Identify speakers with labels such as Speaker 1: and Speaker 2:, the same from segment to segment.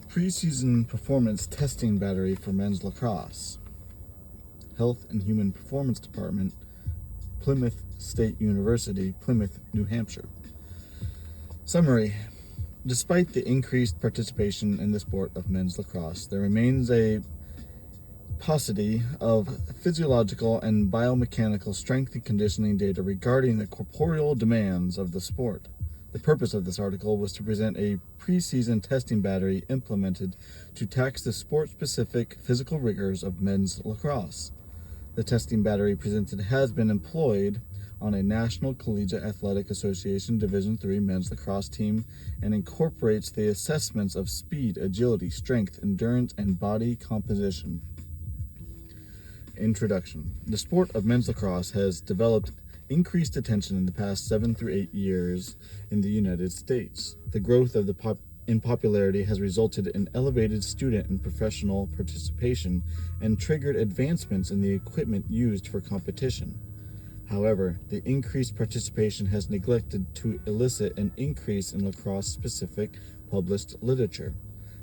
Speaker 1: Preseason performance testing battery for men's lacrosse. Health and Human Performance Department, Plymouth State University, Plymouth, New Hampshire. Summary. Despite the increased participation in the sport of men's lacrosse, there remains a paucity of physiological and biomechanical strength and conditioning data regarding the corporeal demands of the sport. The purpose of this article was to present a preseason testing battery implemented to tax the sport-specific physical rigors of men's lacrosse. The testing battery presented has been employed on a National Collegiate Athletic Association Division III men's lacrosse team and incorporates the assessments of speed, agility, strength, endurance, and body composition. Introduction. The sport of men's lacrosse has developed increased attention in the past 7 through 8 years in the United States. The growth of in popularity has resulted in elevated student and professional participation and triggered advancements in the equipment used for competition. However, the increased participation has neglected to elicit an increase in lacrosse-specific published literature.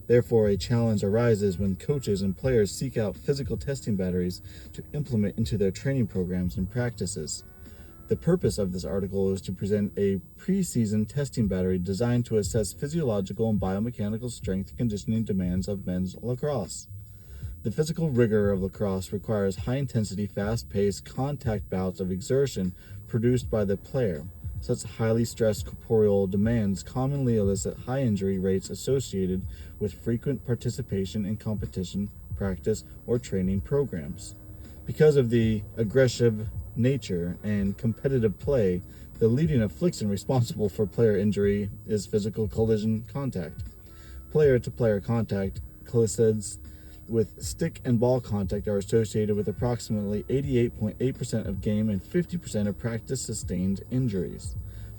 Speaker 1: Therefore, a challenge arises when coaches and players seek out physical testing batteries to implement into their training programs and practices. The purpose of this article is to present a preseason testing battery designed to assess physiological and biomechanical strength and conditioning demands of men's lacrosse. The physical rigor of lacrosse requires high-intensity, fast-paced contact bouts of exertion produced by the player. Such highly stressed corporeal demands commonly elicit high injury rates associated with frequent participation in competition, practice, or training programs. Because of the aggressive nature and competitive play, the leading affliction responsible for player injury is physical collision contact. Player-to-player contact, collisions with stick and ball contact, are associated with approximately 88.8% of game and 50% of practice-sustained injuries.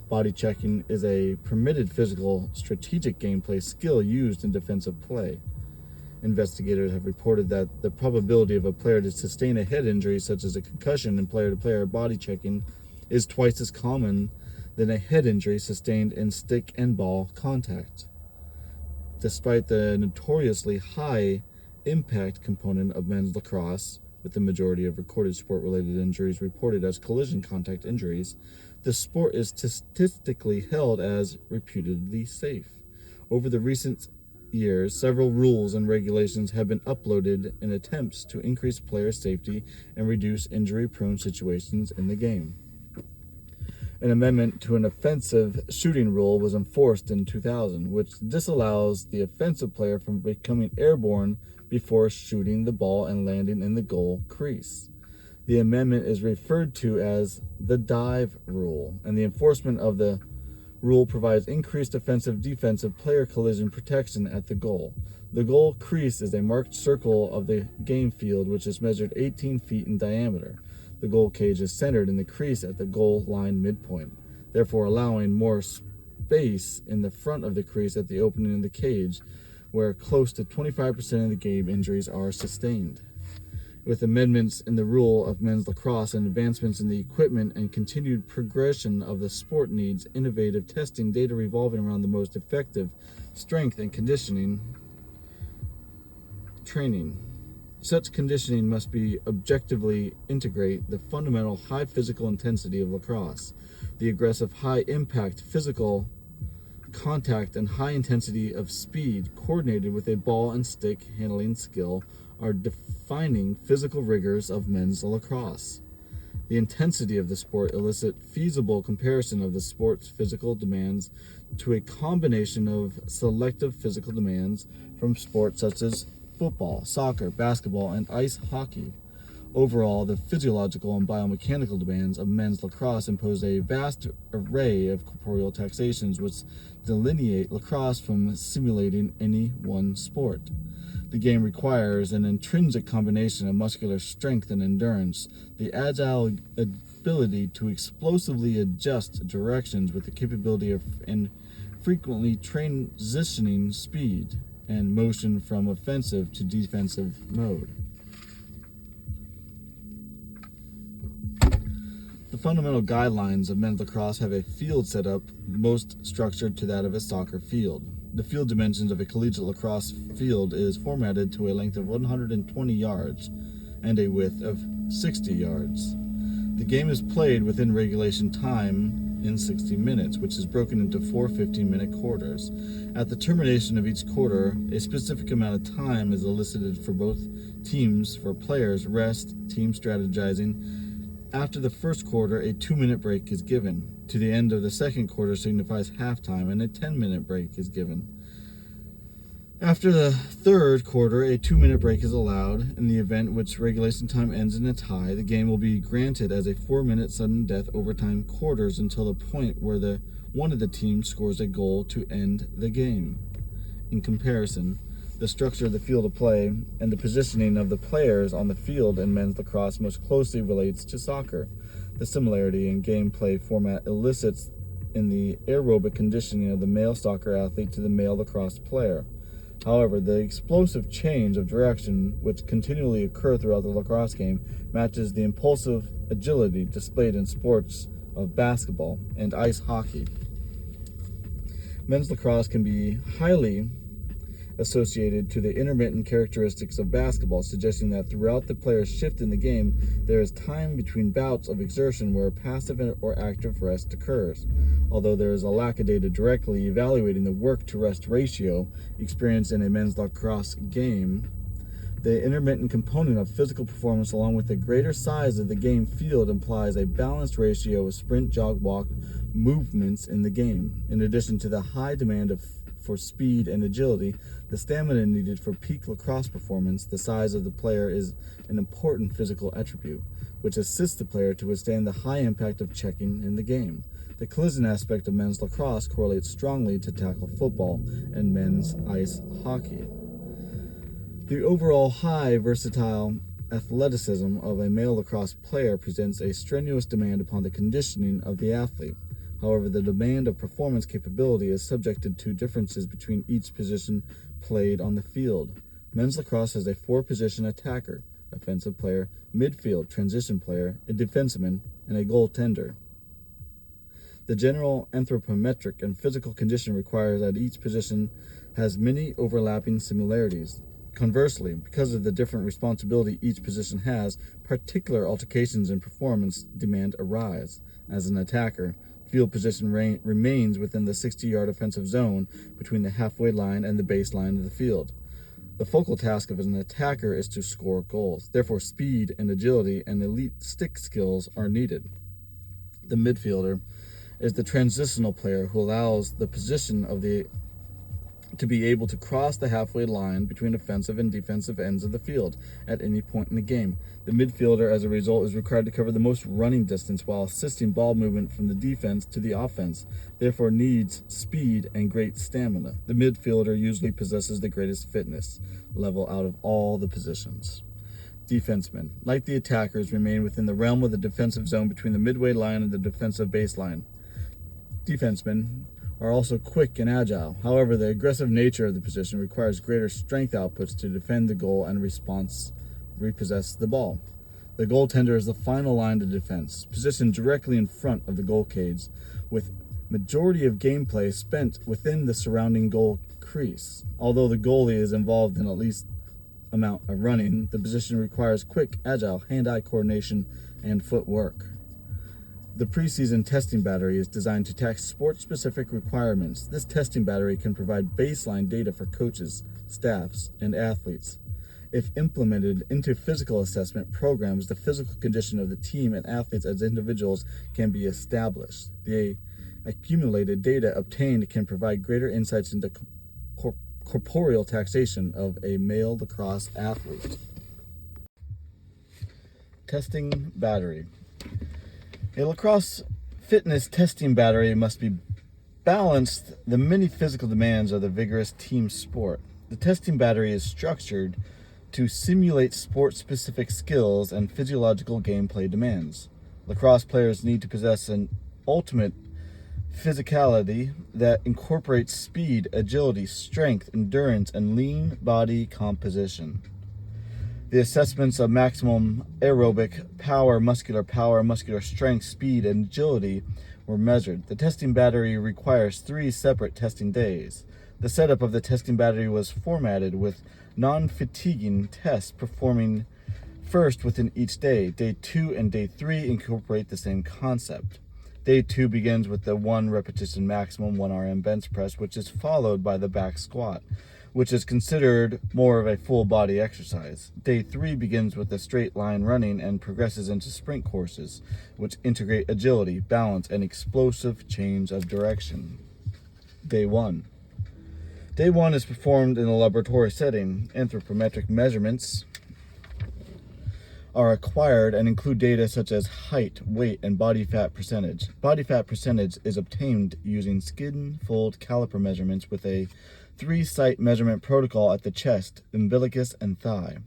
Speaker 1: Body checking is a permitted physical strategic gameplay skill used in defensive play. Investigators have reported that the probability of a player to sustain a head injury, such as a concussion in player-to-player body checking, is twice as common than a head injury sustained in stick and ball contact. Despite the notoriously high impact component of men's lacrosse, with the majority of recorded sport-related injuries reported as collision contact injuries, the sport is statistically held as reputedly safe. Over the recent years, several rules and regulations have been uploaded in attempts to increase player safety and reduce injury-prone situations in the game. An amendment to an offensive shooting rule was enforced in 2000, which disallows the offensive player from becoming airborne before shooting the ball and landing in the goal crease. The amendment is referred to as the dive rule, and the enforcement of the rule provides increased offensive-defensive player collision protection at the goal. The goal crease is a marked circle of the game field which is measured 18 feet in diameter. The goal cage is centered in the crease at the goal line midpoint, therefore allowing more space in the front of the crease at the opening of the cage, where close to 25% of the game injuries are sustained. With amendments in the rule of men's lacrosse and advancements in the equipment and continued progression of the sport needs innovative testing data revolving around the most effective strength and conditioning training. Such conditioning must be objectively integrate the fundamental high physical intensity of lacrosse, the aggressive high impact physical contact and high intensity of speed coordinated with a ball and stick handling skill are defining physical rigors of men's lacrosse. The intensity of the sport elicit feasible comparison of the sport's physical demands to a combination of selective physical demands from sports such as football, soccer, basketball, and ice hockey. Overall, the physiological and biomechanical demands of men's lacrosse impose a vast array of corporeal taxations which delineate lacrosse from simulating any one sport. The game requires an intrinsic combination of muscular strength and endurance, the agile ability to explosively adjust directions with the capability of and frequently transitioning speed and motion from offensive to defensive mode. The fundamental guidelines of men's lacrosse have a field setup most structured to that of a soccer field. The field dimensions of a collegiate lacrosse field is formatted to a length of 120 yards and a width of 60 yards. The game is played within regulation time in 60 minutes, which is broken into 4 15-minute quarters. At the termination of each quarter, a specific amount of time is elicited for both teams for players' rest, team strategizing. After the first quarter, a 2-minute break is given. To the end of the second quarter signifies halftime, and a 10-minute break is given. After the third quarter, a 2-minute break is allowed. In the event which regulation time ends in a tie, the game will be granted as a 4-minute sudden death overtime quarters until the point where one of the teams scores a goal to end the game. In comparison, the structure of the field of play and the positioning of the players on the field in men's lacrosse most closely relates to soccer. The similarity in gameplay format elicits in the aerobic conditioning of the male soccer athlete to the male lacrosse player. However, the explosive change of direction which continually occur throughout the lacrosse game matches the impulsive agility displayed in sports of basketball and ice hockey. Men's lacrosse can be highly associated to the intermittent characteristics of basketball, suggesting that throughout the player's shift in the game, there is time between bouts of exertion where a passive or active rest occurs. Although there is a lack of data directly evaluating the work-to-rest ratio experienced in a men's lacrosse game, the intermittent component of physical performance along with the greater size of the game field implies a balanced ratio of sprint, jog, walk movements in the game. In addition to the high demand for speed and agility, the stamina needed for peak lacrosse performance, the size of the player is an important physical attribute, which assists the player to withstand the high impact of checking in the game. The collision aspect of men's lacrosse correlates strongly to tackle football and men's ice hockey. The overall high versatile athleticism of a male lacrosse player presents a strenuous demand upon the conditioning of the athlete. However, the demand of performance capability is subjected to differences between each position played on the field. Men's lacrosse has a 4-position attacker, offensive player, midfield, transition player, a defenseman, and a goaltender. The general anthropometric and physical condition requires that each position has many overlapping similarities. Conversely, because of the different responsibility each position has, particular altercations in performance demand arise. As an attacker, field position remains within the 60-yard offensive zone between the halfway line and the baseline of the field. The focal task of an attacker is to score goals. Therefore, speed and agility and elite stick skills are needed. The midfielder is the transitional player who allows the position of to be able to cross the halfway line between offensive and defensive ends of the field at any point in the game. The midfielder, as a result, is required to cover the most running distance while assisting ball movement from the defense to the offense, therefore needs speed and great stamina. The midfielder usually possesses the greatest fitness level out of all the positions. Defensemen, like the attackers, remain within the realm of the defensive zone between the midway line and the defensive baseline. Defensemen are also quick and agile. However, the aggressive nature of the position requires greater strength outputs to defend the goal and repossess the ball. The goaltender is the final line of defense, positioned directly in front of the goal cage, with majority of gameplay spent within the surrounding goal crease. Although the goalie is involved in at least amount of running, the position requires quick, agile hand-eye coordination and footwork. The preseason testing battery is designed to tackle sport-specific requirements. This testing battery can provide baseline data for coaches, staffs, and athletes. If implemented into physical assessment programs, the physical condition of the team and athletes as individuals can be established. The accumulated data obtained can provide greater insights into corporeal taxation of a male lacrosse athlete. Testing battery. A lacrosse fitness testing battery must be balanced the many physical demands of the vigorous team sport. The testing battery is structured to simulate sport-specific skills and physiological gameplay demands. Lacrosse players need to possess an ultimate physicality that incorporates speed, agility, strength, endurance, and lean body composition. The assessments of maximum aerobic power, muscular strength, speed, and agility were measured. The testing battery requires 3 separate testing days. The setup of the testing battery was formatted with non-fatiguing tests performing first within each day. Day 2 and Day 3 incorporate the same concept. Day 2 begins with the 1 repetition maximum 1 RM bench press, which is followed by the back squat, which is considered more of a full body exercise. Day 3 begins with the straight line running and progresses into sprint courses, which integrate agility, balance, and explosive change of direction. Day 1. Day 1 is performed in a laboratory setting. Anthropometric measurements are acquired and include data such as height, weight, and body fat percentage. Body fat percentage is obtained using skin fold caliper measurements with a 3-site measurement protocol at the chest, umbilicus, and thigh.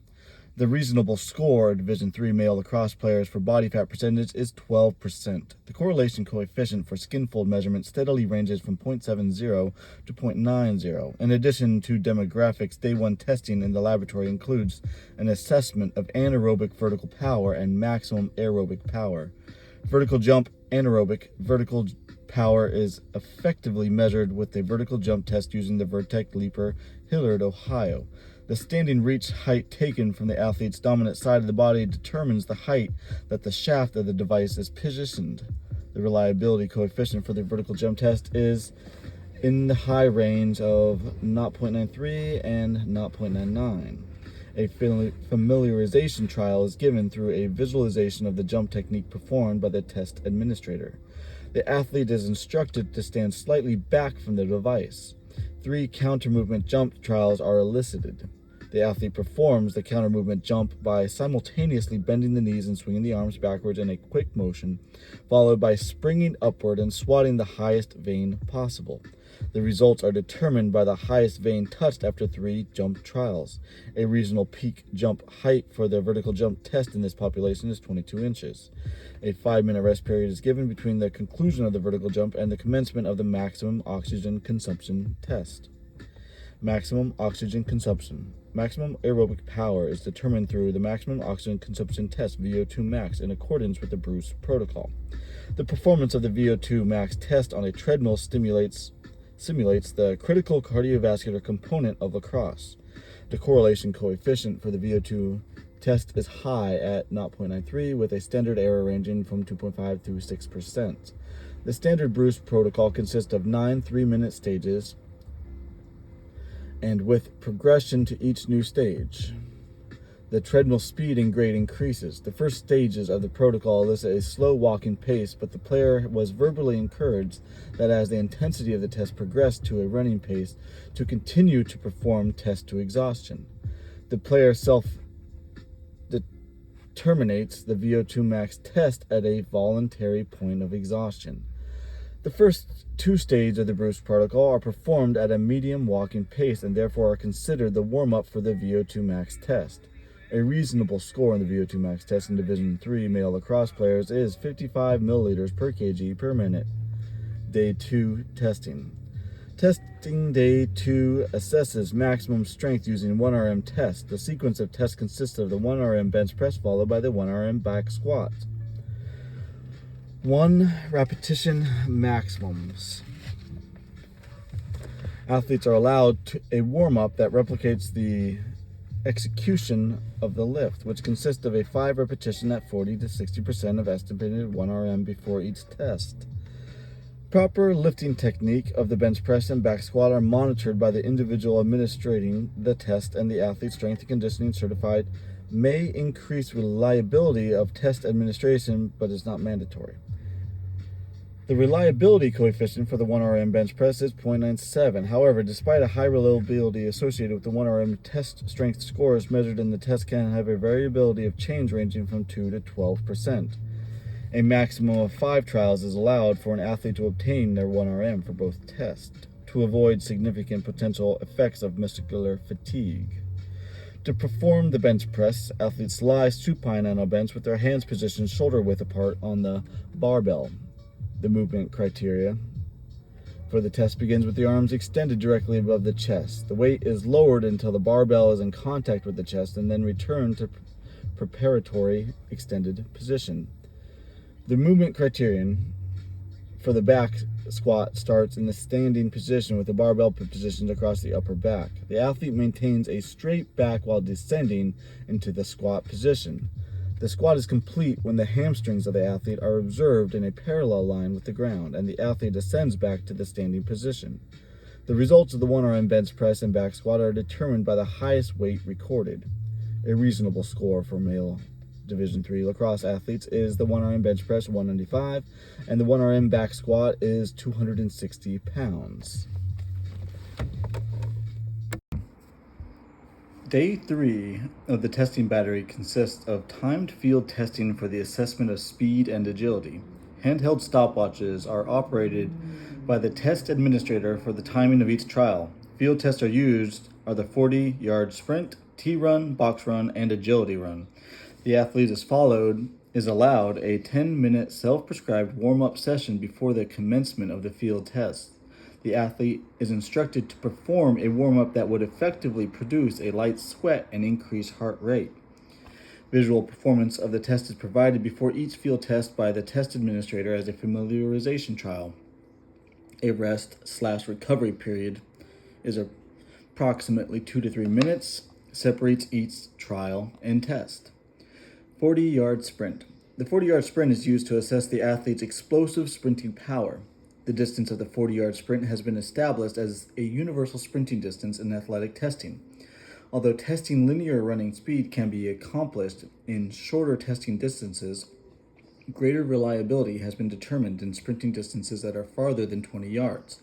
Speaker 1: The reasonable score of Division III male lacrosse players for body fat percentage is 12%. The correlation coefficient for skin fold measurement steadily ranges from 0.70 to 0.90. In addition to demographics, Day 1 testing in the laboratory includes an assessment of anaerobic vertical power and maximum aerobic power. Vertical jump anaerobic vertical power is effectively measured with a vertical jump test using the Vertec Leaper, Hilliard, Ohio. The standing reach height taken from the athlete's dominant side of the body determines the height that the shaft of the device is positioned. The reliability coefficient for the vertical jump test is in the high range of 0.93 and 0.99. A familiarization trial is given through a visualization of the jump technique performed by the test administrator. The athlete is instructed to stand slightly back from the device. 3 counter-movement jump trials are elicited. The athlete performs the counter-movement jump by simultaneously bending the knees and swinging the arms backwards in a quick motion, followed by springing upward and swatting the highest vane possible. The results are determined by the highest vane touched after 3 jump trials. A regional peak jump height for the vertical jump test in this population is 22 inches. A 5-minute rest period is given between the conclusion of the vertical jump and the commencement of the maximum oxygen consumption test. Maximum oxygen consumption. Maximum aerobic power is determined through the maximum oxygen consumption test, VO2 max, in accordance with the Bruce protocol. The performance of the VO2 max test on a treadmill simulates the critical cardiovascular component of lacrosse. The correlation coefficient for the VO2 test is high at 0.93, with a standard error ranging from 2.5 to 6%. The standard Bruce protocol consists of 9 3-minute stages, and with progression to each new stage, the treadmill speed and grade increases. The first stages of the protocol elicit a slow walking pace, but the player was verbally encouraged that as the intensity of the test progressed to a running pace, to continue to perform test to exhaustion. The player terminates the VO2 max test at a voluntary point of exhaustion. The first 2 stages of the Bruce protocol are performed at a medium walking pace and therefore are considered the warm-up for the VO2 max test. A reasonable score in the VO2 max test in Division III male lacrosse players is 55 milliliters per kg per minute. Day 2 testing. Testing Day 2 assesses maximum strength using 1 RM test. The sequence of tests consists of the 1 RM bench press followed by the 1 RM back squat. 1 repetition maximums. Athletes are allowed a warm-up that replicates the execution of the lift, which consists of a 5 repetition at 40 to 60% of estimated 1 RM before each test. Proper lifting technique of the bench press and back squat are monitored by the individual administering the test, and the athlete strength and conditioning certified may increase reliability of test administration, but is not mandatory. The reliability coefficient for the 1 RM bench press is 0.97. However, despite a high reliability associated with the 1 RM test strength scores measured in the test can have a variability of change ranging from 2 to 12%. A maximum of 5 trials is allowed for an athlete to obtain their 1 RM for both tests to avoid significant potential effects of muscular fatigue. To perform the bench press, athletes lie supine on a bench with their hands positioned shoulder width apart on the barbell. The movement criteria for the test begins with the arms extended directly above the chest. The weight is lowered until the barbell is in contact with the chest and then returned to preparatory extended position. The movement criterion for the back squat starts in the standing position with the barbell positioned across the upper back. The athlete maintains a straight back while descending into the squat position. The squat is complete when the hamstrings of the athlete are observed in a parallel line with the ground and the athlete ascends back to the standing position. The results of the 1RM bench press and back squat are determined by the highest weight recorded. A reasonable score for male Division III lacrosse athletes is the 1RM bench press 195 and the 1RM back squat is 260 pounds. Day 3 of the testing battery consists of timed field testing for the assessment of speed and agility. Handheld stopwatches are operated by the test administrator for the timing of each trial. Field tests used are the 40-yard sprint, T-run, box run, and agility run. The athlete is allowed a 10-minute self-prescribed warm-up session before the commencement of the field test. The athlete is instructed to perform a warm-up that would effectively produce a light sweat and increase heart rate. Visual performance of the test is provided before each field test by the test administrator as a familiarization trial. A rest/recovery period is approximately 2 to 3 minutes, separates each trial and test. 40-yard sprint. The 40-yard sprint is used to assess the athlete's explosive sprinting power. The distance of the 40-yard sprint has been established as a universal sprinting distance in athletic testing. Although testing linear running speed can be accomplished in shorter testing distances, greater reliability has been determined in sprinting distances that are farther than 20 yards.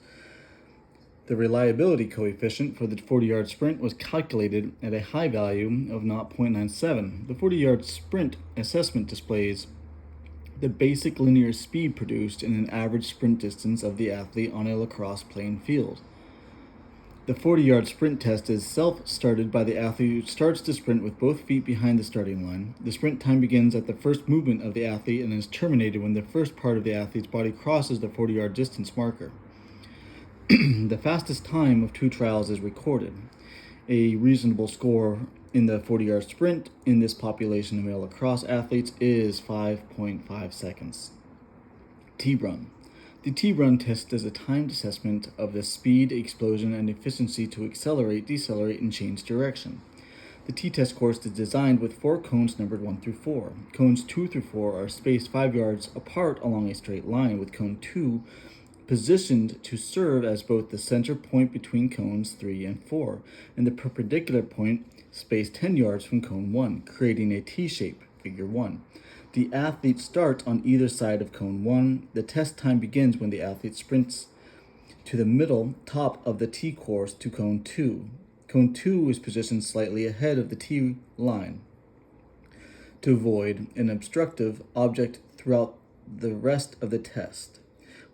Speaker 1: The reliability coefficient for the 40-yard sprint was calculated at a high value of 0.97. The 40-yard sprint assessment displays the basic linear speed produced in an average sprint distance of the athlete on a lacrosse playing field. The 40-yard sprint test is self-started by the athlete who starts the sprint with both feet behind the starting line. The sprint time begins at the first movement of the athlete and is terminated when the first part of the athlete's body crosses the 40-yard distance marker. The fastest time of 2 trials is recorded. A reasonable score in the 40-yard sprint in this population of male lacrosse athletes is 5.5 seconds. T-run. The T-run test is a timed assessment of the speed, explosion, and efficiency to accelerate, decelerate, and change direction. The T-test course is designed with 4 cones numbered 1 through 4. Cones 2 through 4 are spaced 5 yards apart along a straight line, with cone 2 positioned to serve as both the center point between cones 3 and 4, and the perpendicular point spaced 10 yards from cone 1, creating a T-shape, figure 1. The athlete starts on either side of cone 1. The test time begins when the athlete sprints to the middle top of the T course to cone 2. Cone 2 is positioned slightly ahead of the T line to avoid an obstructive object throughout the rest of the test.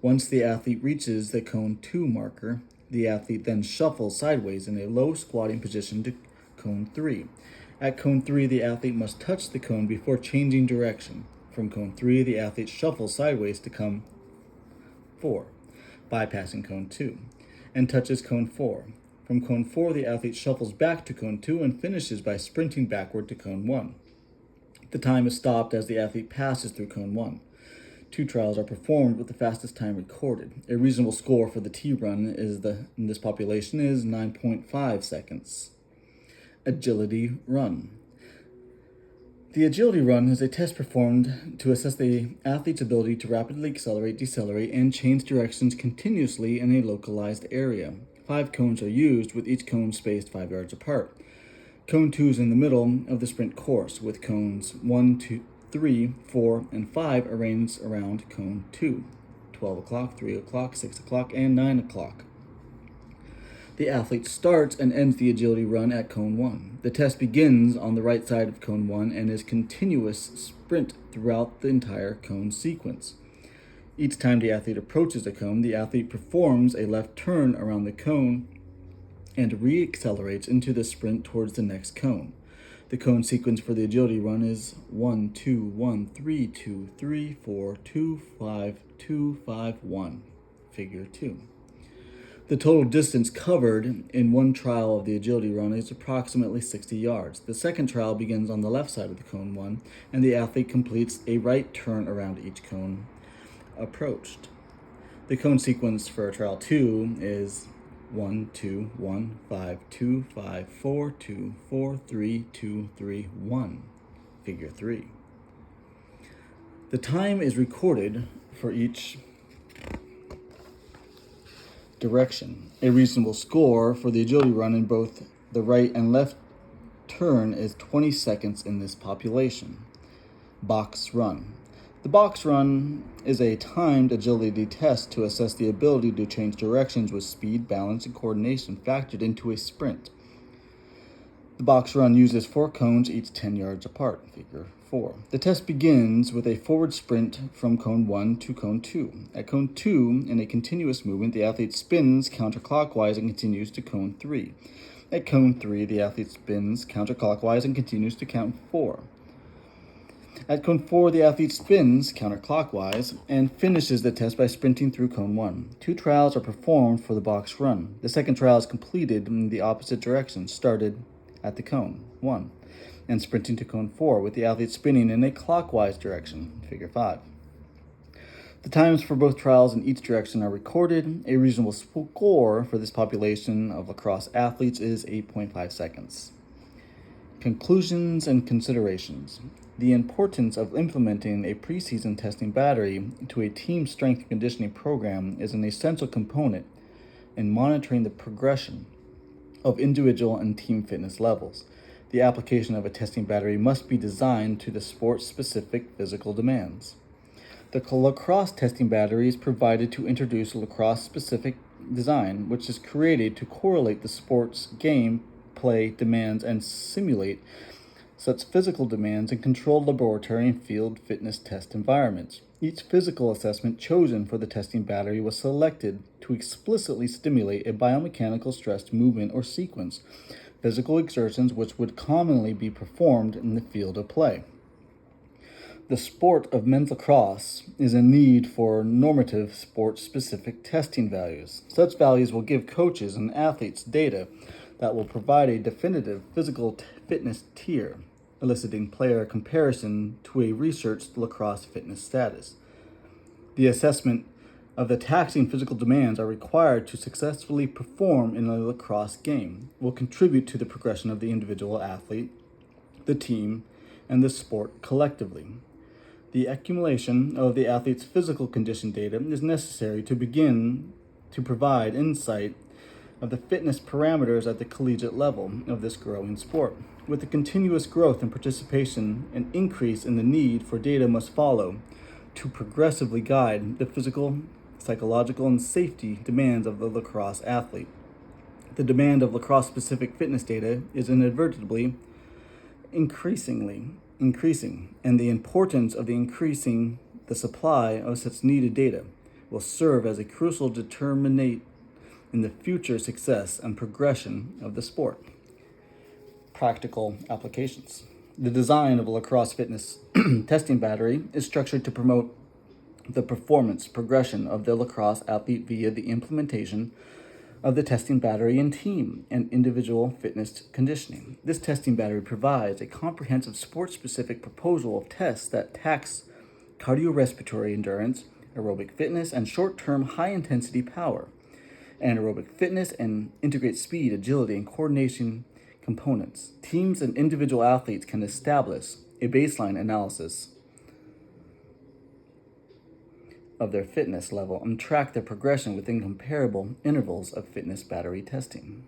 Speaker 1: Once the athlete reaches the cone 2 marker, the athlete then shuffles sideways in a low squatting position to cone 3. At cone 3, the athlete must touch the cone before changing direction. From cone 3, the athlete shuffles sideways to cone 4, bypassing cone 2, and touches cone 4. From cone 4, the athlete shuffles back to cone 2 and finishes by sprinting backward to cone 1. The time is stopped as the athlete passes through cone 1. 2 trials are performed with the fastest time recorded. A reasonable score for the T-run in this population is 9.5 seconds. Agility run. The agility run is a test performed to assess the athlete's ability to rapidly accelerate, decelerate, and change directions continuously in a localized area. 5 cones are used, with each cone spaced 5 yards apart. Cone 2 is in the middle of the sprint course, with cones 1, 2, 3, 4, and 5 arranged around cone 2, 12 o'clock, 3 o'clock, 6 o'clock, and 9 o'clock. The athlete starts and ends the agility run at cone 1. The test begins on the right side of cone 1 and is continuous sprint throughout the entire cone sequence. Each time the athlete approaches a cone, the athlete performs a left turn around the cone and re-accelerates into the sprint towards the next cone. The cone sequence for the agility run is 1, 2, 1, 3, 2, 3, 4, 2, 5, 2, 5, 1, figure 2. The total distance covered in one trial of the agility run is approximately 60 yards. The second trial begins on the left side of the cone 1, and the athlete completes a right turn around each cone approached. The cone sequence for trial 2 is 1, 2, 1, 5, 2, 5, 4, 2, 4, 3, 2, 3, 1, figure 3. The time is recorded for each direction. A reasonable score for the agility run in both the right and left turn is 20 seconds in this population. Box run. The box run is a timed agility test to assess the ability to change directions with speed, balance, and coordination factored into a sprint. The box run uses 4 cones, each 10 yards apart, figure 4. The test begins with a forward sprint from cone 1 to cone 2. At cone 2, in a continuous movement, the athlete spins counterclockwise and continues to cone 3. At cone 3, the athlete spins counterclockwise and continues to count 4. At cone 4, the athlete spins counterclockwise and finishes the test by sprinting through cone 1. 2 trials are performed for the box run. The second trial is completed in the opposite direction, started at the cone 1, and sprinting to cone 4, with the athlete spinning in a clockwise direction, figure 5. The times for both trials in each direction are recorded. A reasonable score for this population of lacrosse athletes is 8.5 seconds. Conclusions and considerations. The importance of implementing a preseason testing battery to a team strength and conditioning program is an essential component in monitoring the progression of individual and team fitness levels. The application of a testing battery must be designed to the sport-specific physical demands. The lacrosse testing battery is provided to introduce a lacrosse-specific design, which is created to correlate the sport's game play demands and simulate such physical demands in controlled laboratory and field fitness test environments. Each physical assessment chosen for the testing battery was selected to explicitly stimulate a biomechanical stressed movement or sequence, physical exertions which would commonly be performed in the field of play. The sport of men's lacrosse is in need for normative sport-specific testing values. Such values will give coaches and athletes data that will provide a definitive physical fitness tier, eliciting player comparison to a researched lacrosse fitness status. The assessment of the taxing physical demands are required to successfully perform in a lacrosse game will contribute to the progression of the individual athlete, the team, and the sport collectively. The accumulation of the athlete's physical condition data is necessary to begin to provide insight of the fitness parameters at the collegiate level of this growing sport. With the continuous growth and participation, an increase in the need for data must follow to progressively guide the physical, psychological, and safety demands of the lacrosse athlete. The demand of lacrosse-specific fitness data is inadvertently increasing, and the importance of increasing the supply of such needed data will serve as a crucial determinant in the future success and progression of the sport. Practical applications. The design of a lacrosse fitness testing battery is structured to promote the performance progression of the lacrosse athlete via the implementation of the testing battery in team and individual fitness conditioning. This testing battery provides a comprehensive sport-specific proposal of tests that tax cardiorespiratory endurance, aerobic fitness, and short-term high-intensity power, anaerobic fitness, and integrate speed, agility, and coordination components. Teams and individual athletes can establish a baseline analysis of their fitness level and track their progression within comparable intervals of fitness battery testing.